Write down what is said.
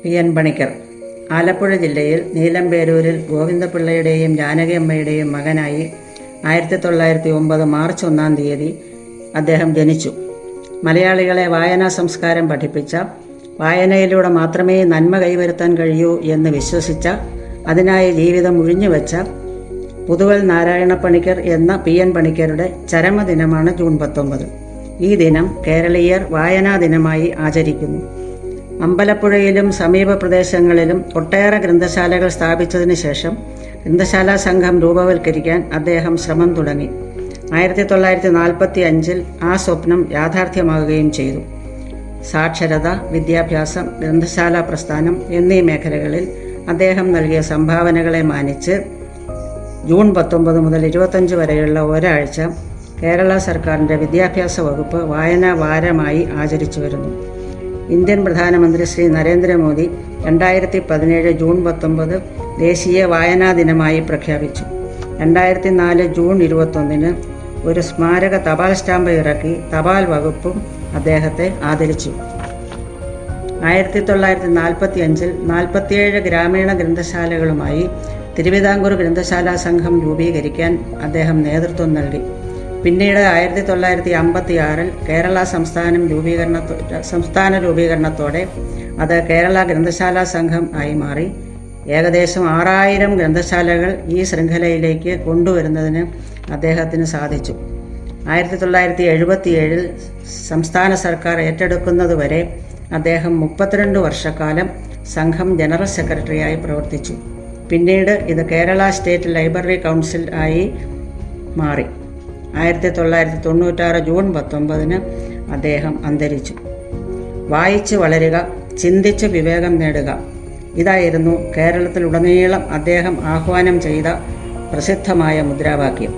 PN Panicker Alappuzha ജില്ലയിൽ നീലമ്പേരൂരിൽ ഗോവിന്ദപിള്ളയുടെയും ജാനകിയമ്മയുടെയും മകനായി 1909 March 1-ാം തീയതി അദ്ദേഹം ജനിച്ചു. മലയാളികളെ വായനാ സംസ്കാരം പഠിപ്പിച്ച, വായനയിലൂടെ മാത്രമേ നന്മ കൈവരുത്താൻ കഴിയൂ എന്ന് വിശ്വസിച്ച, അതിനായി ജീവിതം ഉഴിഞ്ഞുവെച്ച പുതുവൽ നാരായണ പണിക്കർ എന്ന PN പണിക്കരുടെ ചരമദിനമാണ് ജൂൺ 19. ഈ ദിനം കേരളീയർ വായനാ ദിനമായി ആചരിക്കുന്നു. അമ്പലപ്പുഴയിലും സമീപ പ്രദേശങ്ങളിലും ഒട്ടേറെ ഗ്രന്ഥശാലകൾ സ്ഥാപിച്ചതിന് ശേഷം ഗ്രന്ഥശാലാ സംഘം രൂപവൽക്കരിക്കാൻ അദ്ദേഹം ശ്രമം തുടങ്ങി. 1945 ആ സ്വപ്നം യാഥാർത്ഥ്യമാകുകയും ചെയ്തു. സാക്ഷരത, വിദ്യാഭ്യാസം, ഗ്രന്ഥശാലാ പ്രസ്ഥാനം എന്നീ മേഖലകളിൽ അദ്ദേഹം നൽകിയ സംഭാവനകളെ മാനിച്ച് ജൂൺ 19 മുതൽ 25 വരെയുള്ള ഒരാഴ്ച കേരള സർക്കാരിൻ്റെ വിദ്യാഭ്യാസ വകുപ്പ് വായനാ വാരമായി ആചരിച്ചു വരുന്നു. ഇന്ത്യൻ പ്രധാനമന്ത്രി ശ്രീ നരേന്ദ്രമോദി 2017 ജൂൺ 19 ദേശീയ വായനാ ദിനമായി പ്രഖ്യാപിച്ചു. 2004 ജൂൺ 21 ഒരു സ്മാരക തപാൽ സ്റ്റാമ്പ് ഇറക്കി തപാൽ വകുപ്പും അദ്ദേഹത്തെ ആദരിച്ചു. 1945 47 ഗ്രാമീണ ഗ്രന്ഥശാലകളുമായി തിരുവിതാംകൂർ ഗ്രന്ഥശാലാ സംഘം രൂപീകരിക്കാൻ അദ്ദേഹം നേതൃത്വം നൽകി. പിന്നീട് 1956 കേരള സംസ്ഥാന രൂപീകരണത്തോടെ അത് കേരള ഗ്രന്ഥശാലാ സംഘം ആയി മാറി. ഏകദേശം 6000 ഗ്രന്ഥശാലകൾ ഈ ശൃംഖലയിലേക്ക് കൊണ്ടുവരുന്നതിന് അദ്ദേഹത്തിന് സാധിച്ചു. 1977 സംസ്ഥാന സർക്കാർ ഏറ്റെടുക്കുന്നതുവരെ അദ്ദേഹം 32 വർഷക്കാലം സംഘം ജനറൽ സെക്രട്ടറിയായി പ്രവർത്തിച്ചു. പിന്നീട് ഇത് കേരള സ്റ്റേറ്റ് ലൈബ്രറി കൗൺസിൽ ആയി മാറി. 1996 ജൂൺ 19 അദ്ദേഹം അന്തരിച്ചു. വായിച്ച് വളരുക, ചിന്തിച്ച് വിവേകം നേടുക, ഇതായിരുന്നു കേരളത്തിലുടനീളം അദ്ദേഹം ആഹ്വാനം ചെയ്ത പ്രസിദ്ധമായ മുദ്രാവാക്യം.